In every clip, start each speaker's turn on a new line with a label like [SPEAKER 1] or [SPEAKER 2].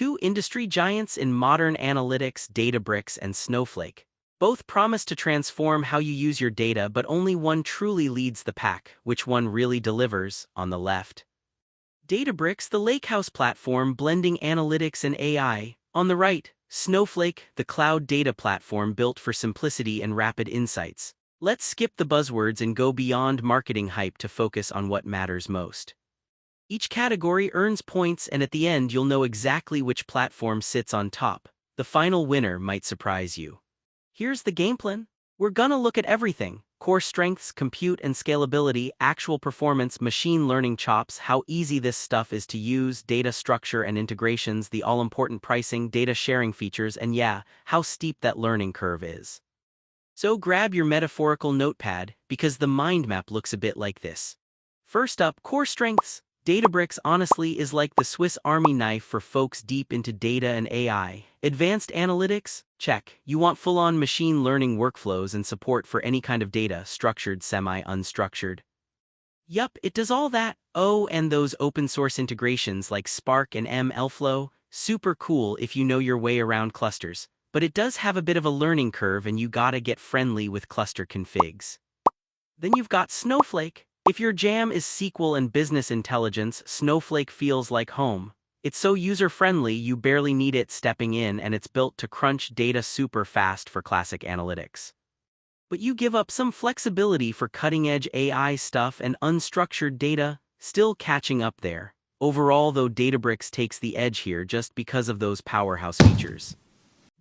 [SPEAKER 1] two industry giants in modern analytics, Databricks and Snowflake. Both promise to transform how you use your data, but only one truly leads the pack. Which one really delivers? On the left, Databricks, the lakehouse platform blending analytics and AI. On the right, Snowflake, the cloud data platform built for simplicity and rapid insights. Let's skip the buzzwords and go beyond marketing hype to focus on what matters most. Each category earns points, and at the end you'll know exactly which platform sits on top. The final winner might surprise you. Here's the game plan. We're gonna look at everything: core strengths, compute and scalability, actual performance, machine learning chops, how easy this stuff is to use, data structure and integrations, the all-important pricing, data sharing features, and yeah, how steep that learning curve is. So grab your metaphorical notepad, because the mind map looks a bit like this. First up, core strengths. Databricks honestly is like the Swiss Army knife for folks deep into data and AI. Advanced analytics? Check. You want full-on machine learning workflows and support for any kind of data, structured, semi-unstructured. Yup, it does all that. Oh, and those open-source integrations like Spark and MLflow? Super cool if you know your way around clusters. But it does have a bit of a learning curve, and you gotta get friendly with cluster configs. Then you've got Snowflake. If your jam is SQL and business intelligence, Snowflake feels like home. It's so user-friendly you barely need it stepping in, and it's built to crunch data super fast for classic analytics. But you give up some flexibility for cutting-edge AI stuff and unstructured data, still catching up there. Overall, though, Databricks takes the edge here just because of those powerhouse features.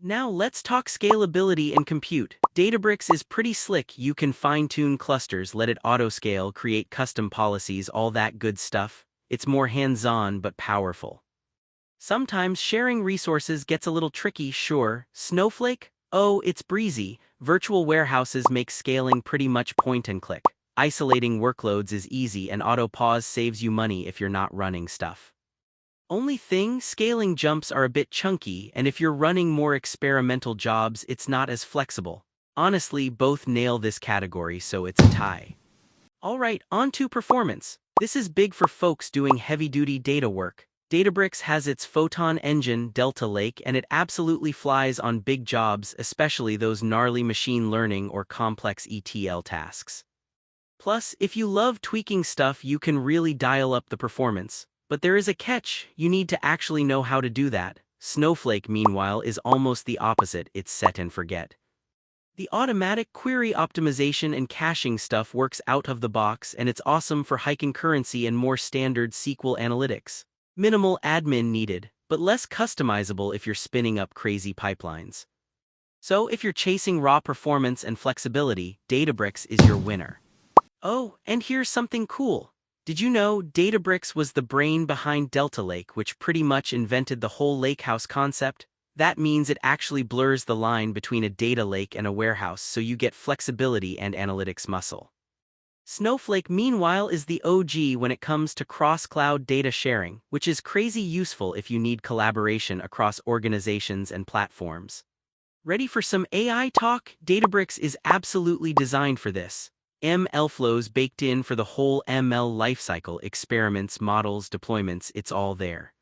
[SPEAKER 1] Now let's talk scalability and compute. Databricks is pretty slick. You can fine-tune clusters, let it auto-scale, create custom policies, all that good stuff. It's more hands-on but powerful. Sometimes sharing resources gets a little tricky, sure. Snowflake? Oh, it's breezy. Virtual warehouses make scaling pretty much point and click. Isolating workloads is easy, and auto-pause saves you money if you're not running stuff. Only thing, scaling jumps are a bit chunky, and if you're running more experimental jobs, it's not as flexible. Honestly, both nail this category, so it's a tie. Alright, on to performance. This is big for folks doing heavy-duty data work. Databricks has its Photon engine, Delta Lake, and it absolutely flies on big jobs, especially those gnarly machine learning or complex ETL tasks. Plus, if you love tweaking stuff, you can really dial up the performance. But there is a catch: you need to actually know how to do that. Snowflake, meanwhile, is almost the opposite. It's set and forget. The automatic query optimization and caching stuff works out of the box, and it's awesome for high concurrency and more standard SQL analytics. Minimal admin needed, but less customizable if you're spinning up crazy pipelines. So if you're chasing raw performance and flexibility, Databricks is your winner. Oh, and here's something cool. Did you know Databricks was the brain behind Delta Lake, which pretty much invented the whole lakehouse concept? That means it actually blurs the line between a data lake and a warehouse, so you get flexibility and analytics muscle. Snowflake, meanwhile, is the OG when it comes to cross-cloud data sharing, which is crazy useful if you need collaboration across organizations and platforms. Ready for some AI talk? Databricks is absolutely designed for this. MLflow's baked in for the whole ML lifecycle, experiments, models, deployments, it's all there.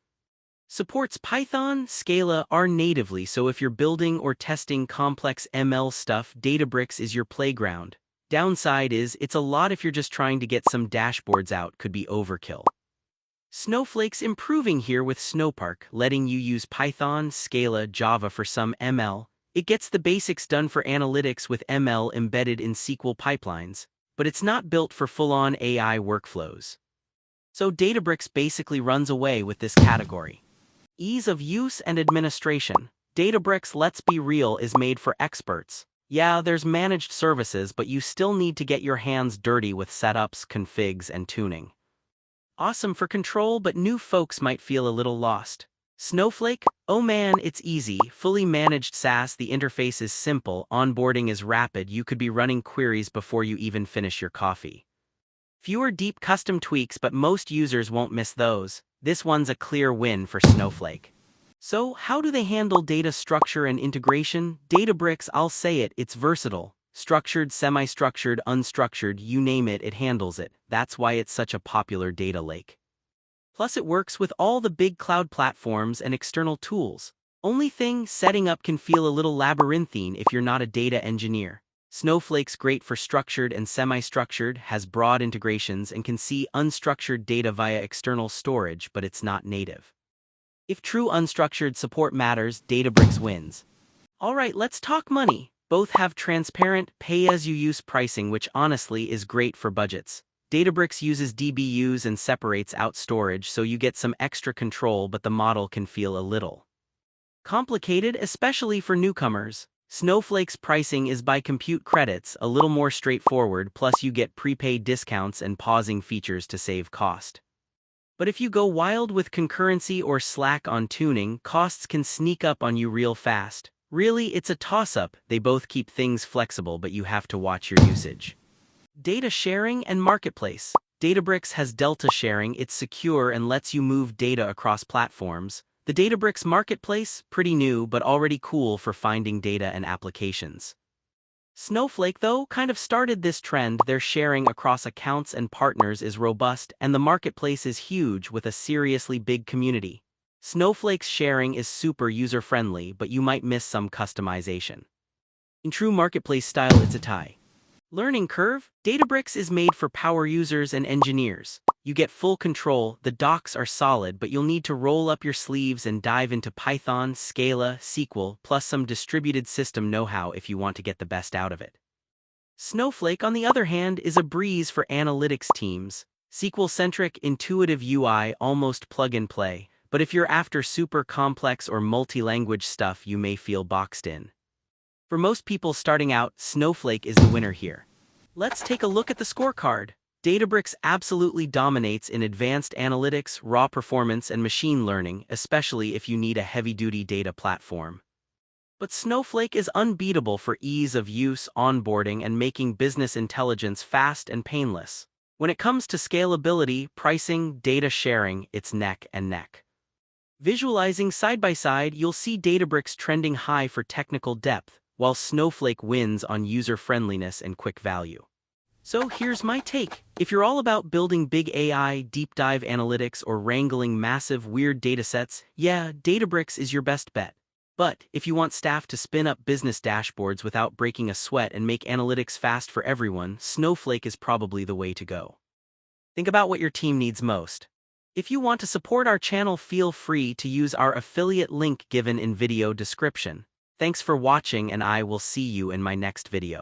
[SPEAKER 1] Supports Python, Scala, R natively, so if you're building or testing complex ML stuff, Databricks is your playground. Downside is, it's a lot if you're just trying to get some dashboards out, could be overkill. Snowflake's improving here with Snowpark, letting you use Python, Scala, Java for some ML. It gets the basics done for analytics with ML embedded in SQL pipelines, but it's not built for full-on AI workflows. So Databricks basically runs away with this category. Ease of use and administration. Databricks, let's be real, is made for experts. Yeah, there's managed services, but you still need to get your hands dirty with setups, configs, and tuning. Awesome for control, but new folks might feel a little lost. Snowflake? Oh man, it's easy. Fully managed SaaS, the interface is simple, onboarding is rapid, you could be running queries before you even finish your coffee. Fewer deep custom tweaks, but most users won't miss those. This one's a clear win for Snowflake. So, how do they handle data structure and integration? Databricks, I'll say it, it's versatile. Structured, semi-structured, unstructured, you name it, it handles it. That's why it's such a popular data lake. Plus it works with all the big cloud platforms and external tools. Only thing, setting up can feel a little labyrinthine if you're not a data engineer. Snowflake's great for structured and semi-structured, has broad integrations and can see unstructured data via external storage, but it's not native. If true unstructured support matters, Databricks wins. Alright, let's talk money. Both have transparent, pay-as-you-use pricing, which honestly is great for budgets. Databricks uses DBUs and separates out storage, so you get some extra control, but the model can feel a little complicated, especially for newcomers. Snowflake's pricing is by compute credits, a little more straightforward, plus you get prepaid discounts and pausing features to save cost. But if you go wild with concurrency or slack on tuning, costs can sneak up on you real fast. Really, it's a toss-up. They both keep things flexible, but you have to watch your usage. Data sharing and marketplace. Databricks has Delta sharing. It's secure and lets you move data across platforms. The Databricks marketplace, pretty new but already cool for finding data and applications. Snowflake, though, kind of started this trend. Their sharing across accounts and partners is robust, and the marketplace is huge with a seriously big community. Snowflake's sharing is super user-friendly, but you might miss some customization. In true marketplace style, it's a tie. Learning curve. Databricks is made for power users and engineers. You get full control, the docs are solid, but you'll need to roll up your sleeves and dive into Python, Scala, SQL, plus some distributed system know-how if you want to get the best out of it. Snowflake, on the other hand, is a breeze for analytics teams. SQL-centric, intuitive UI, almost plug-and-play, but if you're after super complex or multi-language stuff, you may feel boxed in. For most people starting out, Snowflake is the winner here. Let's take a look at the scorecard. Databricks absolutely dominates in advanced analytics, raw performance, and machine learning, especially if you need a heavy-duty data platform. But Snowflake is unbeatable for ease of use, onboarding, and making business intelligence fast and painless. When it comes to scalability, pricing, data sharing, it's neck and neck. Visualizing side by side, you'll see Databricks trending high for technical depth, while Snowflake wins on user-friendliness and quick value. So here's my take. If you're all about building big AI, deep dive analytics, or wrangling massive, weird datasets, yeah, Databricks is your best bet. But if you want staff to spin up business dashboards without breaking a sweat and make analytics fast for everyone, Snowflake is probably the way to go. Think about what your team needs most. If you want to support our channel, feel free to use our affiliate link given in video description. Thanks for watching, and I will see you in my next video.